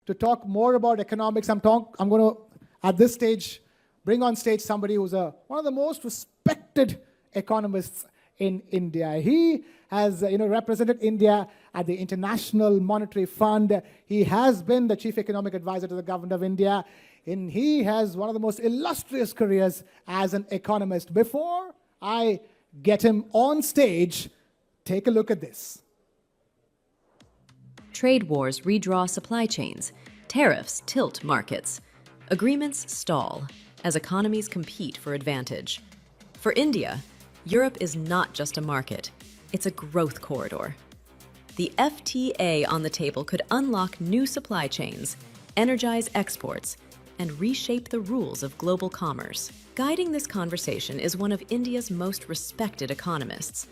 to talk more about economics. I'm going to, at this stage, bring on stage somebody who's one of the most respected economists in India. He has represented India at the International Monetary Fund. He has been the chief economic advisor to the government of India. And he has one of the most illustrious careers as an economist. Before I get him on stage, take a look at this. Trade wars redraw supply chains. Tariffs tilt markets. Agreements stall as economies compete for advantage. For India, Europe is not just a market, it's a growth corridor. The FTA on the table could unlock new supply chains, energize exports, and reshape the rules of global commerce. Guiding this conversation is one of India's most respected economists,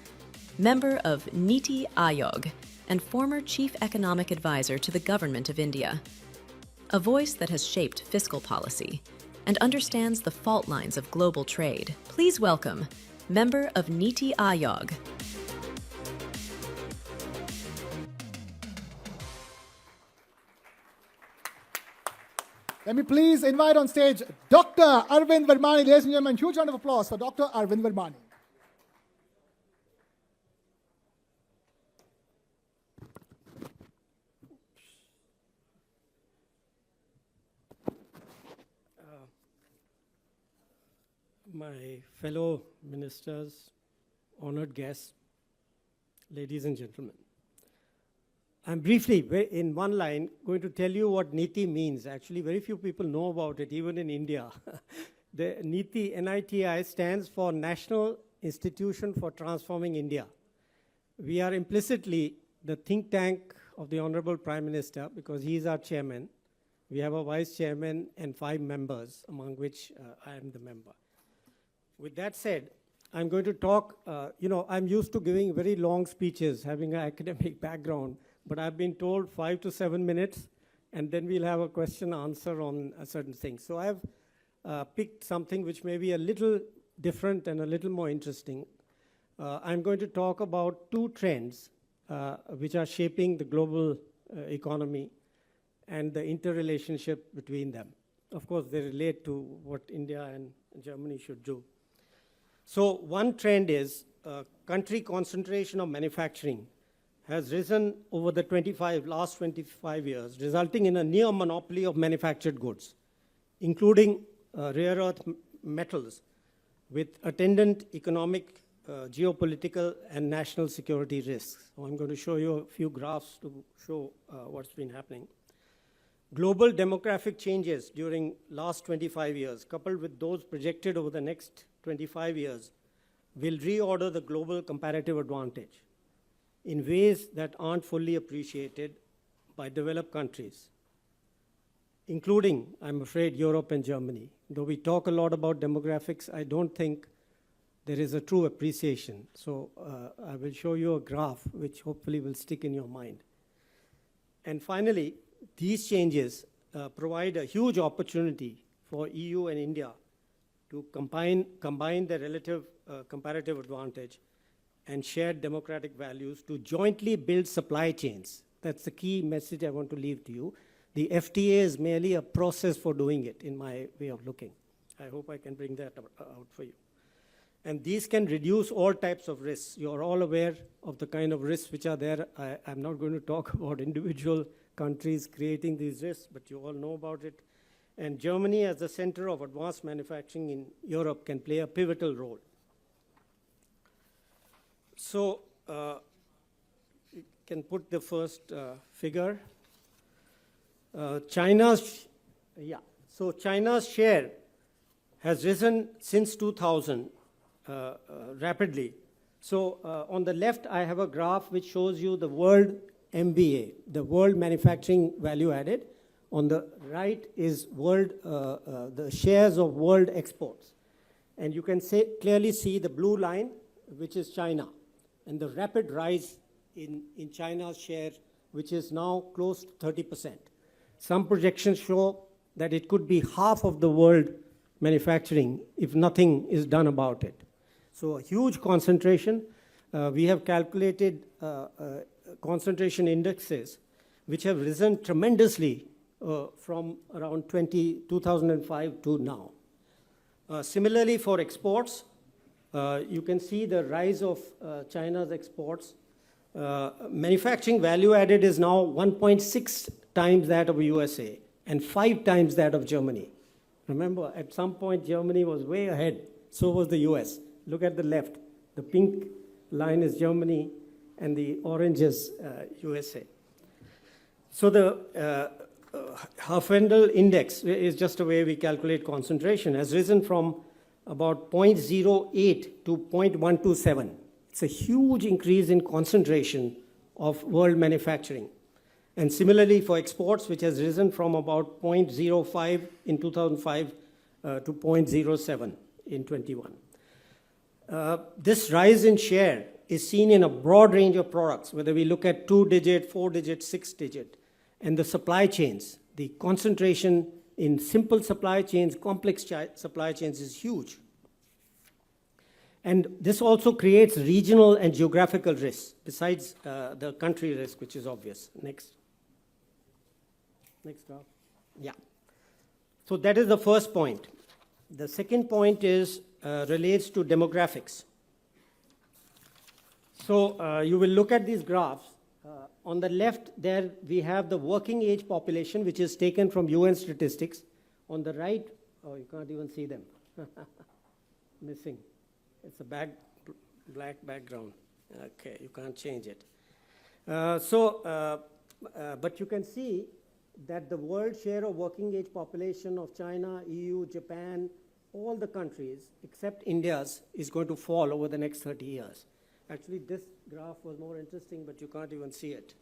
member of NITI Aayog, and former chief economic advisor to the government of India. A voice that has shaped fiscal policy and understands the fault lines of global trade. Please welcome member of NITI Aayog. Let me please invite on stage Dr. Arvind Virmani. Ladies and gentlemen, huge round of applause for Dr. Arvind Virmani. My fellow ministers, honored guests, ladies and gentlemen. I'm briefly, in one line, going to tell you what NITI means. Actually, very few people know about it, even in India. The NITI, N-I-T-I, stands for National Institution for Transforming India. We are implicitly the think tank of the Honorable Prime Minister, because he is our chairman. We have a vice chairman and 5 members, among which I am the member. With that said, I'm going to talk, I'm used to giving very long speeches, having an academic background, but I've been told 5 to 7 minutes, and then we'll have a question answer on a certain thing. So I've picked something which may be a little different and a little more interesting. I'm going to talk about 2 trends which are shaping the global economy and the interrelationship between them. Of course, they relate to what India and Germany should do. So one trend is country concentration of manufacturing has risen over the last 25 years, resulting in a near monopoly of manufactured goods, including rare earth metals, with attendant economic, geopolitical, and national security risks. So I'm going to show you a few graphs to show what's been happening. Global demographic changes during last 25 years, coupled with those projected over the next 25 years, will reorder the global comparative advantage in ways that aren't fully appreciated by developed countries, including, I'm afraid, Europe and Germany. Though we talk a lot about demographics, I don't think there is a true appreciation. So I will show you a graph which hopefully will stick in your mind. And finally, these changes provide a huge opportunity for EU and India to combine their relative comparative advantage and shared democratic values to jointly build supply chains. That's the key message I want to leave to you. The FTA is merely a process for doing it, in my way of looking. I hope I can bring that out for you. And these can reduce all types of risks. You're all aware of the kind of risks which are there. I'm not going to talk about individual countries creating these risks, but you all know about it. And Germany, as the center of advanced manufacturing in Europe, can play a pivotal role. So you can put the first figure. China's share has risen since 2000 rapidly. So on the left, I have a graph which shows you the world MVA, the world manufacturing value added. On the right is the shares of world exports. And you can clearly see the blue line, which is China, and the rapid rise in China's share, which is now close to 30%. Some projections show that it could be half of the world manufacturing if nothing is done about it. So a huge concentration. We have calculated concentration indexes which have risen tremendously from around 2005 to now. Similarly, for exports, you can see the rise of China's exports. Manufacturing value added is now 1.6 times that of USA and 5 times that of Germany. Remember, at some point, Germany was way ahead. So was the US. Look at the left. The pink line is Germany, and the orange is USA. So the Herfindahl index is just a way we calculate concentration, has risen from about 0.08 to 0.127. It's a huge increase in concentration of world manufacturing. And similarly for exports, which has risen from about 0.05 in 2005 to 0.07 in 21. This rise in share is seen in a broad range of products, whether we look at 2-digit, 4-digit, 6-digit, and the supply chains. The concentration in simple supply chains, complex supply chains is huge. And this also creates regional and geographical risks, besides the country risk, which is obvious. Next. Next graph. Yeah. So that is the first point. The second point is relates to demographics. So you will look at these graphs. On the left there, we have the working age population, which is taken from UN statistics. On the right, oh, you can't even see them. Missing. It's a black background. Okay, you can't change it. But you can see that the world share of working age population of China, EU, Japan, all the countries except India's is going to fall over the next 30 years. Actually, this graph was more interesting, but you can't even see it.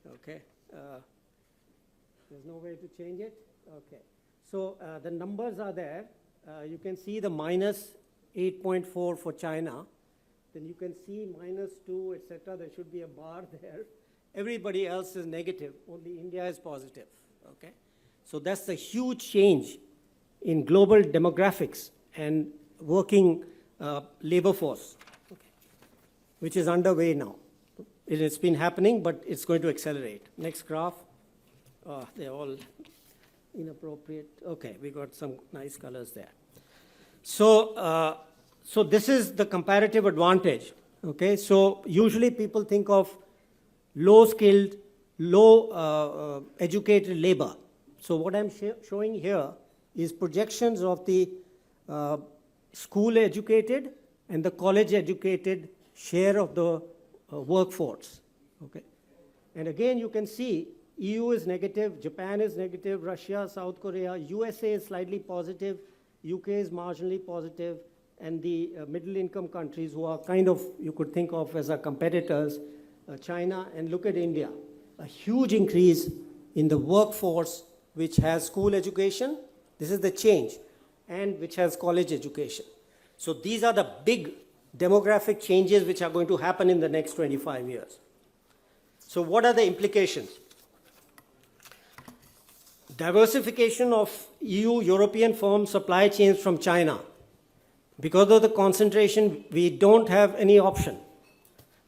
Okay. There's no way to change it. Okay. So the numbers are there. You can see the minus 8.4 for China. Then you can see minus 2, etc. There should be a bar there. Everybody else is negative. Only India is positive. Okay. So that's a huge change in global demographics and working labor force, okay, which is underway now. It has been happening, but it's going to accelerate. Next graph. Oh, they're all inappropriate. Okay, we got some nice colors there. So, so this is the comparative advantage. Okay, so usually people think of low-skilled, low-educated labor. So what I'm showing here is projections of the school-educated and the college-educated share of the workforce. Okay, and again you can see EU is negative, Japan is negative, Russia, South Korea, USA is slightly positive, UK is marginally positive, and the middle-income countries who are kind of, you could think of as our competitors, China, and look at India. A huge increase in the workforce which has school education, this is the change, and which has college education. So these are the big demographic changes which are going to happen in the next 25 years. So what are the implications? Diversification of EU, European firm supply chains from China. Because of the concentration, we don't have any option.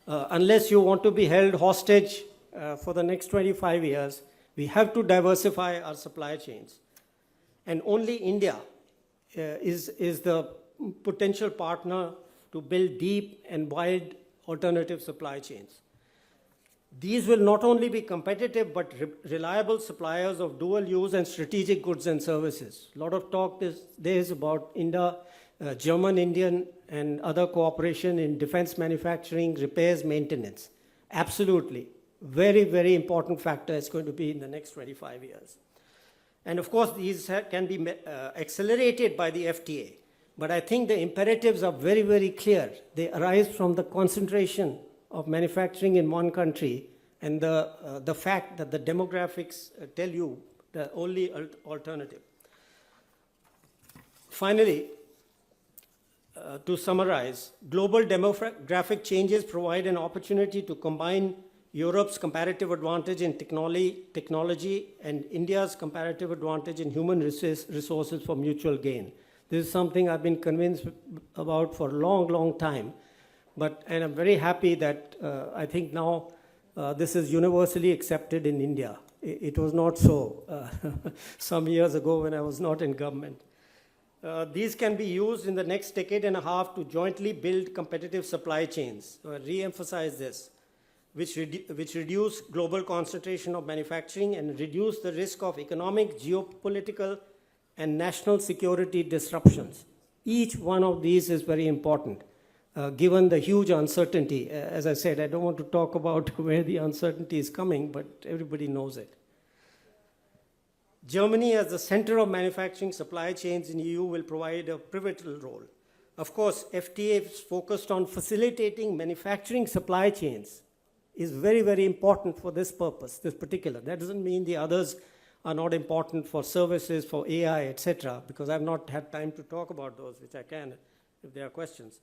Unless you want to be held hostage for the next 25 years, we have to diversify our supply chains. And only India is the potential partner to build deep and wide alternative supply chains. These will not only be competitive, but reliable suppliers of dual use and strategic goods and services. A lot of talk there is about German, Indian, and other cooperation in defense manufacturing, repairs, maintenance. Absolutely. Very, very important factor is going to be in the next 25 years. And of course, these can be accelerated by the FTA. But I think the imperatives are very, very clear. They arise from the concentration of manufacturing in one country and the fact that the demographics tell you the only alternative. Finally, to summarize, global demographic changes provide an opportunity to combine Europe's comparative advantage in technology and India's comparative advantage in human resources for mutual gain. This is something I've been convinced about for a long, long time. And I'm very happy that I think now this is universally accepted in India. It was not so some years ago when I was not in government. These can be used in the next decade and a half to jointly build competitive supply chains. Re-emphasize this, which reduce global concentration of manufacturing and reduce the risk of economic, geopolitical, and national security disruptions. Each one of these is very important, given the huge uncertainty. As I said, I don't want to talk about where the uncertainty is coming, but everybody knows it. Germany, as the center of manufacturing supply chains in EU, will provide a pivotal role. Of course, FTA is focused on facilitating manufacturing supply chains is very, very important for this purpose, this particular. That doesn't mean the others are not important for services, for AI, etc., because I've not had time to talk about those, which I can if there are questions.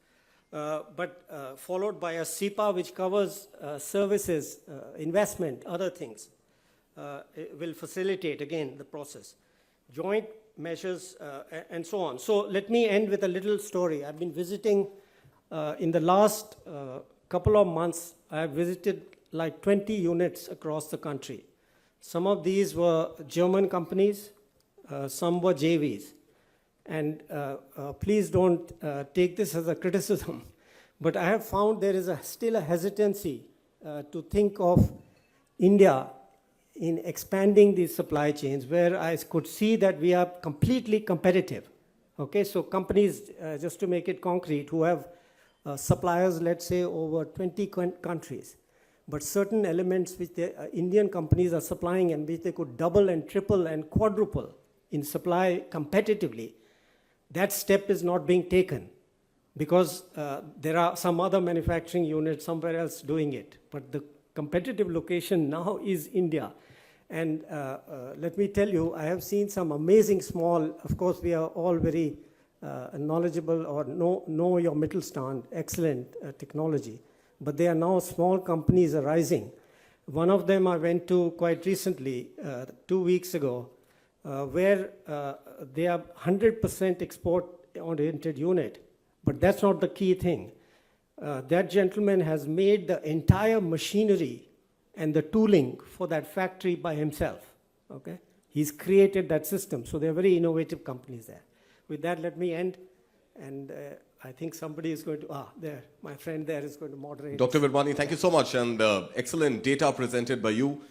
But followed by a SEPA, which covers services, investment, other things. It will facilitate, again, the process. Joint measures, and so on. So let me end with a little story. I've been visiting, in the last couple of months, I've visited like 20 units across the country. Some of these were German companies, some were JVs. And please don't take this as a criticism, but I have found there is still a hesitancy to think of India in expanding these supply chains, where I could see that we are completely competitive. Okay, so companies, just to make it concrete, who have suppliers, let's say, over 20 countries, but certain elements which the Indian companies are supplying and which they could double and triple and quadruple in supply competitively, that step is not being taken because there are some other manufacturing units somewhere else doing it. But the competitive location now is India. And let me tell you, I have seen some amazing small, of course, we are all very knowledgeable or know your Mittelstand, excellent technology. But there are now small companies arising. One of them I went to quite recently, 2 weeks ago, where they are 100% export-oriented unit. But that's not the key thing. That gentleman has made the entire machinery and the tooling for that factory by himself. Okay? He's created that system. So they're very innovative companies there. With that, let me end. And I think somebody is going to, there, my friend there is going to moderate. Dr. Virmani, thank you so much, and excellent data presented by you.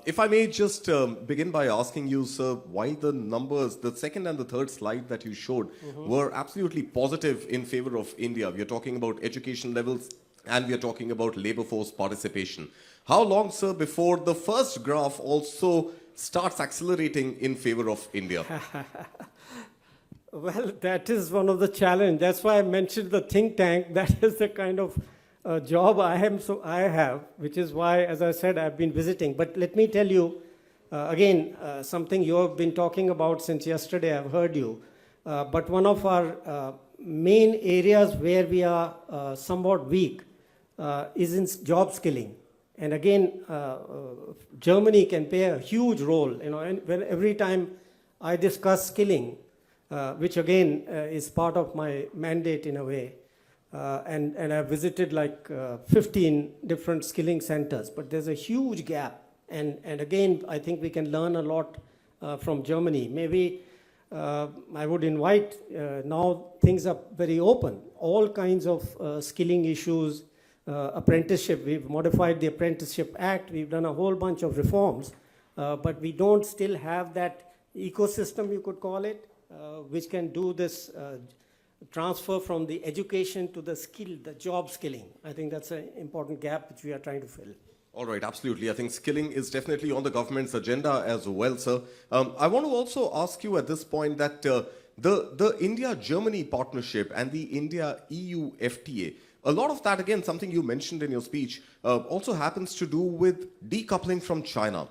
If I may just begin by asking you, sir, why the numbers, the second and the third slide that you showed, were absolutely positive in favor of India. We are talking about education levels, and we are talking about labor force participation. How long, sir, before the first graph also starts accelerating in favor of India? Well, that is one of the challenges. That's why I mentioned the think tank. That is the kind of job I have, which is why, as I said, I've been visiting. But let me tell you, again, something you have been talking about since yesterday. I've heard you. But one of our main areas where we are somewhat weak is in job skilling. And again, Germany can play a huge role. You know, and every time I discuss skilling, which again is part of my mandate in a way. And I've visited like 15 different skilling centers, but there's a huge gap. And again, I think we can learn a lot from Germany. Maybe I would invite, now things are very open, all kinds of skilling issues, apprenticeship. We've modified the Apprenticeship Act. We've done a whole bunch of reforms, but we don't still have that ecosystem, you could call it, which can do this transfer from the education to the skill, the job skilling. I think that's an important gap which we are trying to fill. All right, absolutely. I think skilling is definitely on the government's agenda as well, sir. I want to also ask you at this point that the India-Germany partnership and the India-EU FTA, a lot of that, again, something you mentioned in your speech, also happens to do with decoupling from China.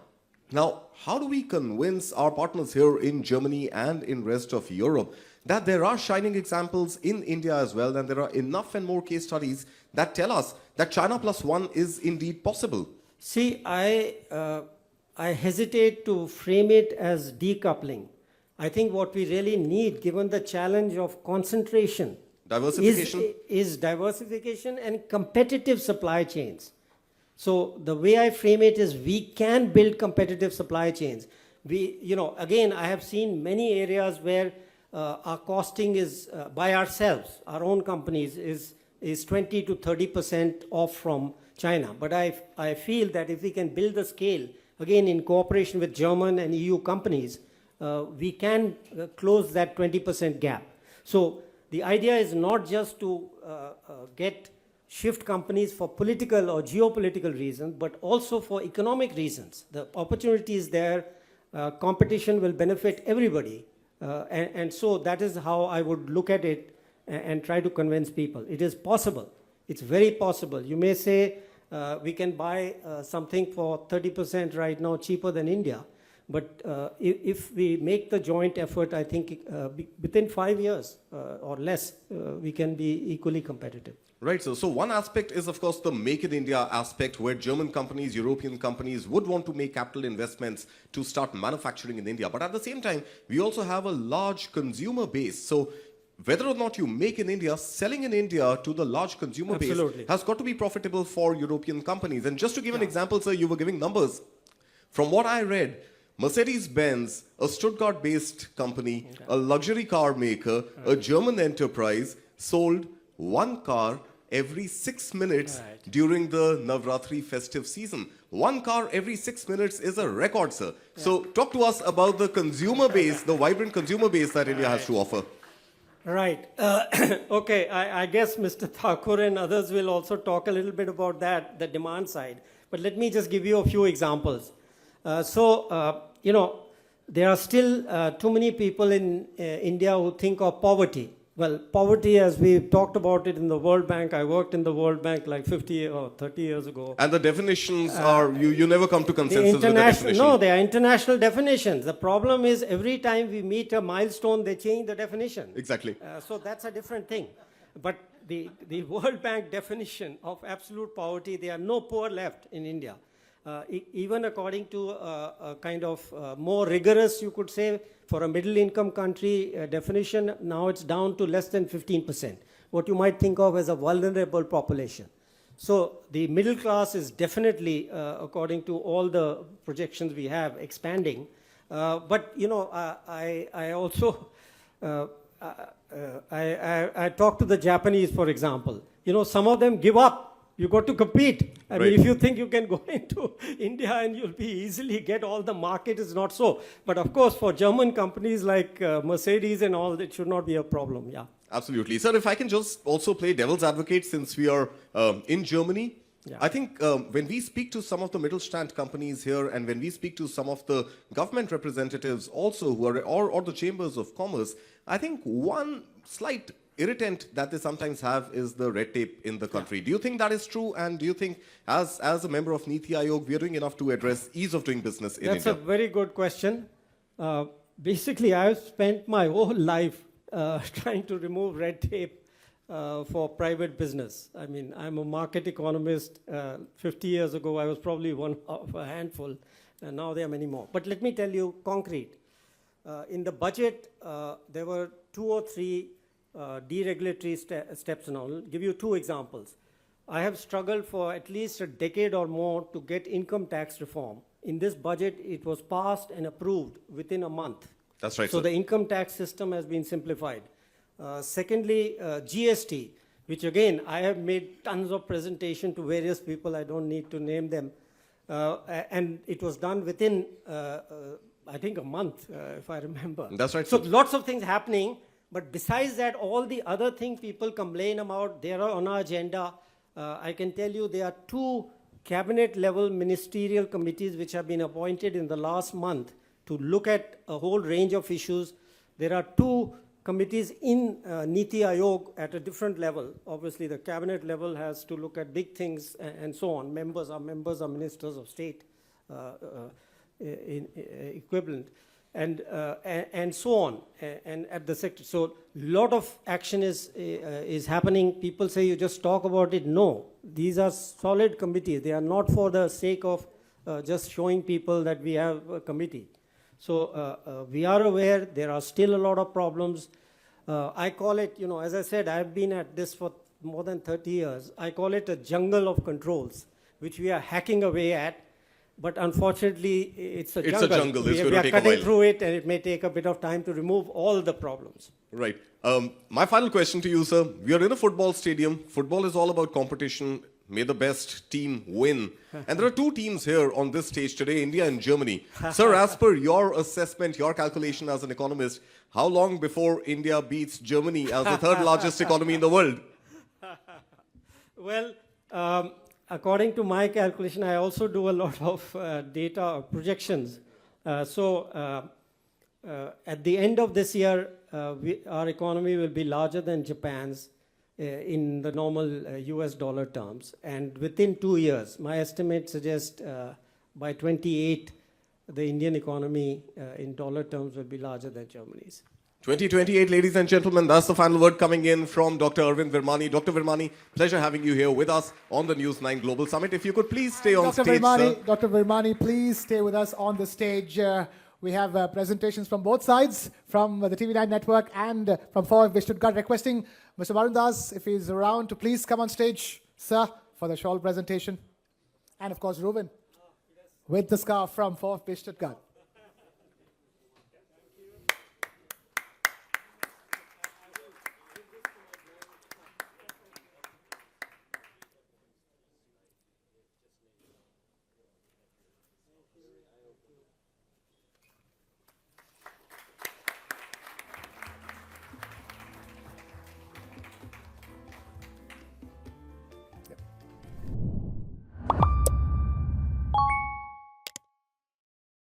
Now, how do we convince our partners here in Germany and in rest of Europe that there are shining examples in India as well, and there are enough and more case studies that tell us that China plus one is indeed possible? See, I hesitate to frame it as decoupling. I think what we really need, given the challenge of concentration, Diversification? is diversification and competitive supply chains. So the way I frame it is we can build competitive supply chains. Again, I have seen many areas where our costing is by ourselves, our own companies, is 20 to 30% off from China. But I feel that if we can build the scale, again in cooperation with German and EU companies, we can close that 20% gap. So the idea is not just to shift companies for political or geopolitical reasons, but also for economic reasons. The opportunity is there, competition will benefit everybody. And so that is how I would look at it and try to convince people. It is possible. It's very possible. You may say we can buy something for 30% right now cheaper than India. But if we make the joint effort, I think within 5 years or less, we can be equally competitive. Right, so one aspect is, of course, the Make in India aspect, where German companies, European companies would want to make capital investments to start manufacturing in India. But at the same time, we also have a large consumer base. So whether or not you make in India, selling in India to the large consumer base has got to be profitable for European companies. And just to give an example, sir, you were giving numbers. From what I read, Mercedes-Benz, a Stuttgart-based company, a luxury car maker, a German enterprise, sold one car every 6 minutes during the Navratri festive season. One car every 6 minutes is a record, sir. So talk to us about the consumer base, the vibrant consumer base that India has to offer. Right. Okay, I guess Mr. Thakur and others will also talk a little bit about that, the demand side. But let me just give you a few examples. There are still too many people in India who think of poverty. Well, poverty, as we've talked about it in the World Bank, I worked in the World Bank like 50 or 30 years ago. And the definitions are, you never come to consensus with the definition. No, they are international definitions. The problem is every time we meet a milestone, they change the definition. Exactly. So that's a different thing. But the World Bank definition of absolute poverty, there are no poor left in India. Even according to a kind of more rigorous, you could say, for a middle income country definition, now it's down to less than 15%, what you might think of as a vulnerable population. So the middle class is definitely, according to all the projections we have, expanding. But, I also, I talked to the Japanese, for example. Some of them give up. You got to compete. I mean, if you think you can go into India and you'll be easily get all the market, is not so. But of course, for German companies like Mercedes and all, it should not be a problem. Yeah. Absolutely. Sir, if I can just also play devil's advocate, since we are in Germany, I think when we speak to some of the Mittelstand companies here, and when we speak to some of the government representatives also who are, or the chambers of commerce, I think one slight irritant that they sometimes have is the red tape in the country. Do you think that is true? And do you think, as a member of NITI Aayog, we are doing enough to address ease of doing business in India? That's a very good question. Basically, I've spent my whole life trying to remove red tape for private business. I mean, I'm a market economist. 50 years ago, I was probably one of a handful, and now there are many more. But let me tell you, concrete. In the budget, there were 2 or 3 deregulatory steps, and I'll give you 2 examples. I have struggled for at least a decade or more to get income tax reform. In this budget, it was passed and approved within a month. That's right, So sir. the income tax system has been simplified. Secondly, GST, which again, I have made tons of presentation to various people. I don't need to name them. And it was done within, I think, a month, if I remember. That's right, So sir. lots of things happening. But besides that, all the other things people complain about, they are on our agenda. I can tell you there are 2 cabinet-level ministerial committees which have been appointed in the last month to look at a whole range of issues. There are 2 committees in NITI Aayog at a different level. Obviously, the cabinet level has to look at big things and so on. Members are ministers of state equivalent. And so on, and at the sector. So lot of action is happening. People say you just talk about it. No, these are solid committees. They are not for the sake of just showing people that we have a committee. So we are aware there are still a lot of problems. I call it, as I said, I've been at this for more than 30 years. I call it a jungle of controls. which we are hacking away at. But unfortunately, it's a jungle. It's a jungle. It's going We to are take a cutting while. through it, and it may take a bit of time to remove all the problems. Right. My final question to you, sir. We are in a football stadium. Football is all about competition. May the best team win. And there are two teams here on this stage today, India and Germany. Sir, as per your assessment, your calculation as an economist, how long before India beats Germany as the third largest economy in the world? Well, according to my calculation, I also do a lot of data projections. At the end of this year, our economy will be larger than Japan's in the normal US dollar terms. And within 2 years, my estimate suggests by 28, the Indian economy in dollar terms will be larger than Germany's. 2028, ladies and gentlemen, that's the final word coming in from Dr. Arvind Virmani. Dr. Virmani, pleasure having you here with us on the News9 Global Summit. If you could please stay on stage, sir. Dr. Virmani, please stay with us on the stage. We have presentations from both sides, from the TV9 network and from VfB Stuttgart. Requesting Mr. Varun Das, if he's around, to please come on stage, sir, for the shawl presentation. And of course, Reuven, with the scarf from VfB Stuttgart.